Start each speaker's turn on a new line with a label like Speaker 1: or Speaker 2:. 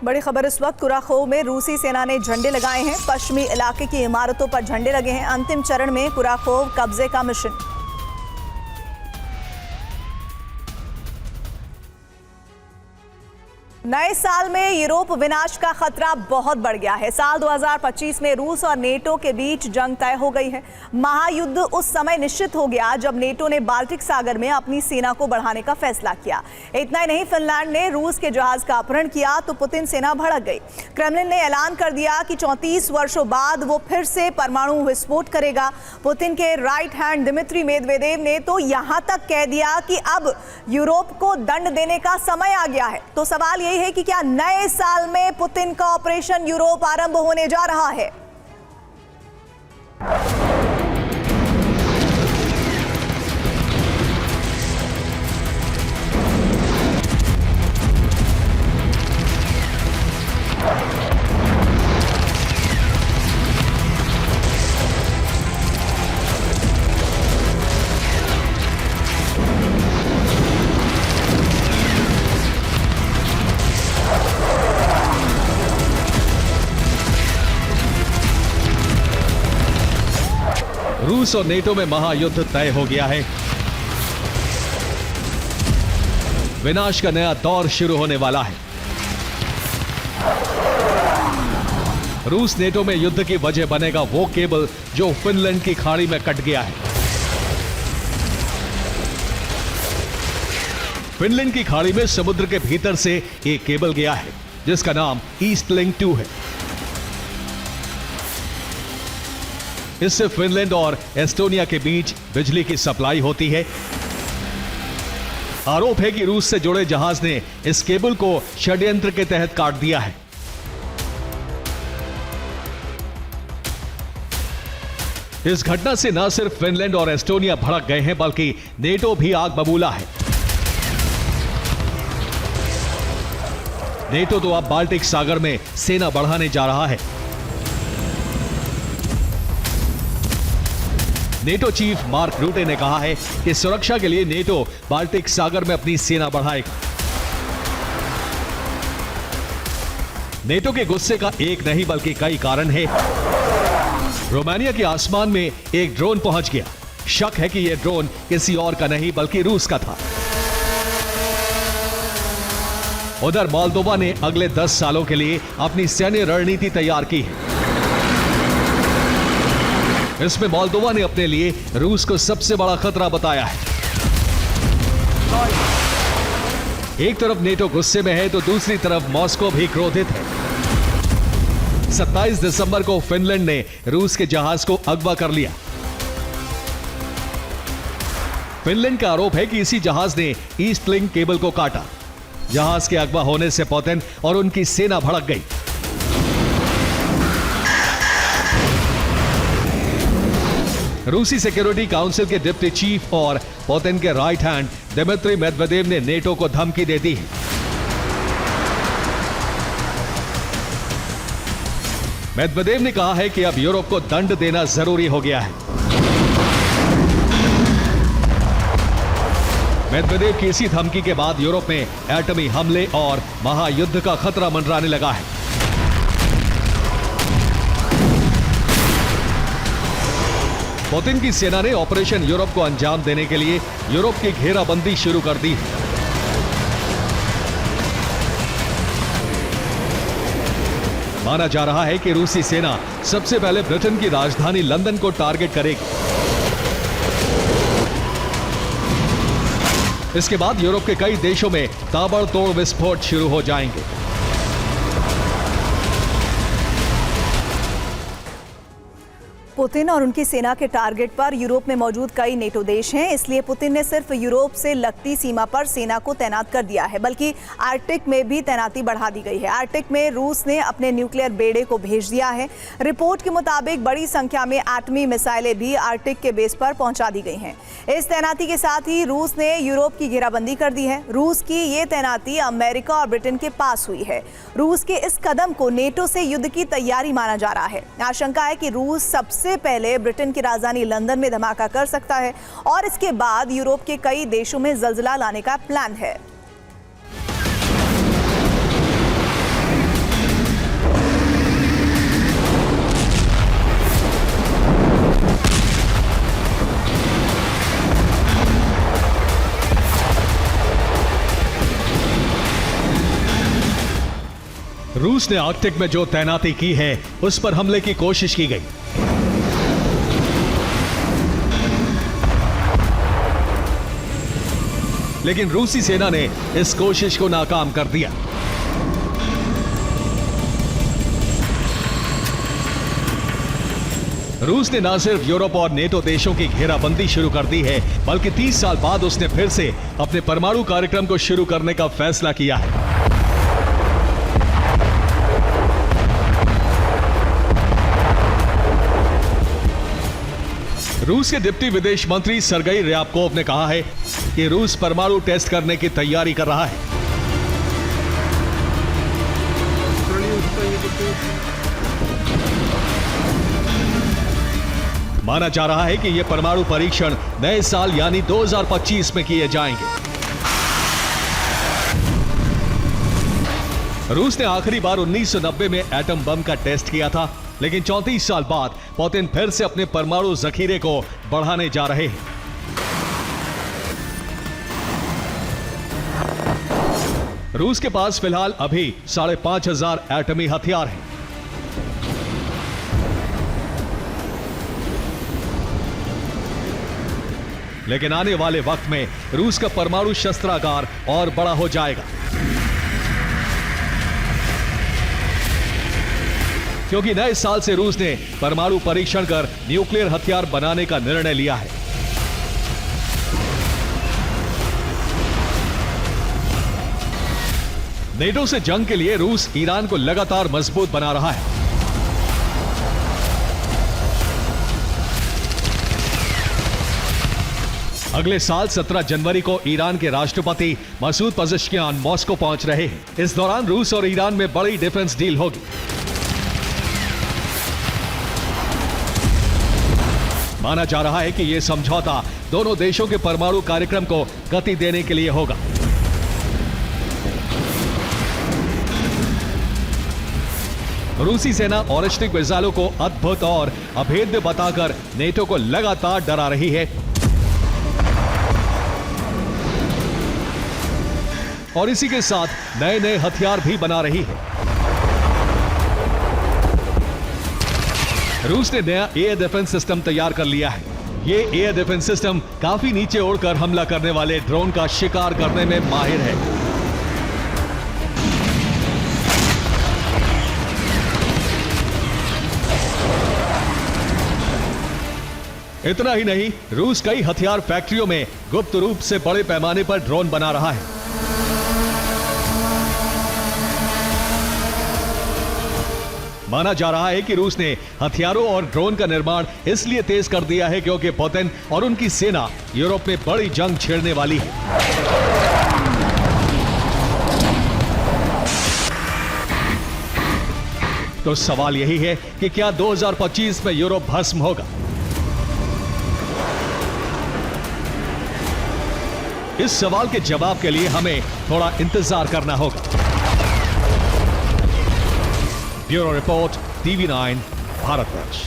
Speaker 1: बड़ी खबर इस वक्त कुराखोव में रूसी सेना ने झंडे लगाए हैं। पश्चिमी इलाके की इमारतों पर झंडे लगे हैं। अंतिम चरण में कुराखोव कब्जे का मिशन। नए साल में यूरोप विनाश का खतरा बहुत बढ़ गया है। साल 2025 में रूस और नेटो के बीच जंग तय हो गई है। महायुद्ध उस समय निश्चित हो गया जब नेटो ने बाल्टिक सागर में अपनी सेना को बढ़ाने का फैसला किया। इतना ही नहीं, फिनलैंड ने रूस के जहाज का अपहरण किया तो पुतिन सेना भड़क गई। क्रेमलिन ने ऐलान कर दिया कि 34 वर्षों बाद वो फिर से परमाणु विस्फोट करेगा। पुतिन के राइट हैंड दिमित्री मेदवेदेव ने तो यहां तक कह दिया कि अब यूरोप को दंड देने का समय आ गया है। तो सवाल यही है कि क्या नए साल में पुतिन का ऑपरेशन यूरोप आरंभ होने जा रहा है?
Speaker 2: रूस और नेटो में महायुद्ध तय हो गया है। विनाश का नया दौर शुरू होने वाला है। रूस नेटो में युद्ध की वजह बनेगा वो केबल जो फिनलैंड की खाड़ी में कट गया है। फिनलैंड की खाड़ी में समुद्र के भीतर से एक केबल गया है जिसका नाम ईस्ट लिंक 2 है। इससे फिनलैंड और एस्टोनिया के बीच बिजली की सप्लाई होती है। आरोप है कि रूस से जुड़े जहाज ने इस केबल को षड्यंत्र के तहत काट दिया है। इस घटना से न सिर्फ फिनलैंड और एस्टोनिया भड़क गए हैं बल्कि नेटो भी आग बबूला है। नेटो तो अब बाल्टिक सागर में सेना बढ़ाने जा रहा है। नेटो चीफ मार्क रूटे ने कहा है कि सुरक्षा के लिए नेटो बाल्टिक सागर में अपनी सेना बढ़ाएगा। नेटो के गुस्से का एक नहीं बल्कि कई कारण है। रोमानिया के आसमान में एक ड्रोन पहुंच गया। शक है कि यह ड्रोन किसी और का नहीं बल्कि रूस का था। उधर मोल्दोवा ने अगले 10 सालों के लिए अपनी सैन्य रणनीति तैयार की है। इसमें मोल्दोवा ने अपने लिए रूस को सबसे बड़ा खतरा बताया है। एक तरफ नेटो गुस्से में है तो दूसरी तरफ मॉस्को भी क्रोधित है। 27 दिसंबर को फिनलैंड ने रूस के जहाज को अगवा कर लिया। फिनलैंड का आरोप है कि इसी जहाज ने ईस्ट लिंक केबल को काटा। जहाज के अगवा होने से पुतिन और उनकी सेना भड़क गई। रूसी सिक्योरिटी काउंसिल के डिप्टी चीफ और पुतिन के राइट हैंड दिमित्री मेदवेदेव ने नेटो को धमकी दे दी है। मेदवेदेव ने कहा है कि अब यूरोप को दंड देना जरूरी हो गया है। मेदवेदेव की इसी धमकी के बाद यूरोप में एटमी हमले और महायुद्ध का खतरा मंडराने लगा है। पुतिन की सेना ने ऑपरेशन यूरोप को अंजाम देने के लिए यूरोप की घेराबंदी शुरू कर दी है। माना जा रहा है कि रूसी सेना सबसे पहले ब्रिटेन की राजधानी लंदन को टारगेट करेगी। इसके बाद यूरोप के कई देशों में ताबड़तोड़ विस्फोट शुरू हो जाएंगे।
Speaker 1: पुतिन और उनकी सेना के टारगेट पर यूरोप में मौजूद कई नेटो देश हैं। इसलिए पुतिन ने सिर्फ यूरोप से लगती सीमा पर सेना को तैनात कर दिया है बल्कि आर्कटिक में भी तैनाती बढ़ा दी गई है। आर्कटिक में रूस ने अपने न्यूक्लियर बेड़े को भेज दिया है। रिपोर्ट के मुताबिक बड़ी संख्या में एटमी मिसाइलें भी आर्कटिक के बेस पर पहुंचा दी गई हैं। इस तैनाती के साथ ही रूस ने यूरोप की घेराबंदी कर दी है। रूस की ये तैनाती अमेरिका और ब्रिटेन के पास हुई है। रूस के इस कदम को नेटो से युद्ध की तैयारी माना जा रहा है। आशंका है कि रूस सबसे पहले ब्रिटेन की राजधानी लंदन में धमाका कर सकता है और इसके बाद यूरोप के कई देशों में जलजला लाने का प्लान है।
Speaker 2: रूस ने आर्कटिक में जो तैनाती की है उस पर हमले की कोशिश की गई। लेकिन रूसी सेना ने इस कोशिश को नाकाम कर दिया। रूस ने न सिर्फ यूरोप और नेटो देशों की घेराबंदी शुरू कर दी है, बल्कि 30 साल बाद उसने फिर से अपने परमाणु कार्यक्रम को शुरू करने का फैसला किया है। रूस के डिप्टी विदेश मंत्री सरगई ryabkov ने कहा है कि रूस परमाणु टेस्ट करने की तैयारी कर रहा है। माना जा रहा है कि यह परमाणु परीक्षण नए साल यानी 2025 में किए जाएंगे। रूस ने आखिरी बार 1990 में एटम बम का टेस्ट किया था, लेकिन 34 साल बाद पुतिन फिर से अपने परमाणु जखीरे को बढ़ाने जा रहे हैं। रूस के पास फिलहाल अभी 5,500 एटमी हथियार हैं। लेकिन आने वाले वक्त में रूस का परमाणु शस्त्रागार और बड़ा हो जाएगा, क्योंकि नए साल से रूस ने परमाणु परीक्षण कर न्यूक्लियर हथियार बनाने का निर्णय लिया है। नेटो से जंग के लिए रूस ईरान को लगातार मजबूत बना रहा है। अगले साल 17 जनवरी को ईरान के राष्ट्रपति मसूद पजेश्कियान मॉस्को पहुंच रहे हैं। इस दौरान रूस और ईरान में बड़ी डिफेंस डील होगी। माना जा रहा है कि यह समझौता दोनों देशों के परमाणु कार्यक्रम को गति देने के लिए होगा। रूसी सेना ऑरेस्टिक मिसाइलों को अद्भुत और अभेद्य बताकर नेटो को लगातार डरा रही है और इसी के साथ नए नए हथियार भी बना रही है। रूस ने नया एयर डिफेंस सिस्टम तैयार कर लिया है। यह एयर डिफेंस सिस्टम काफी नीचे उड़कर हमला करने वाले ड्रोन का शिकार करने में माहिर है। इतना ही नहीं, रूस कई हथियार फैक्ट्रियों में गुप्त रूप से बड़े पैमाने पर ड्रोन बना रहा है। माना जा रहा है कि रूस ने हथियारों और ड्रोन का निर्माण इसलिए तेज कर दिया है क्योंकि पुतिन और उनकी सेना यूरोप में बड़ी जंग छेड़ने वाली है। तो सवाल यही है कि क्या 2025 में यूरोप भस्म होगा? इस सवाल के जवाब के लिए हमें थोड़ा इंतजार करना होगा। Bureau report, TV9, Bharatvarsh.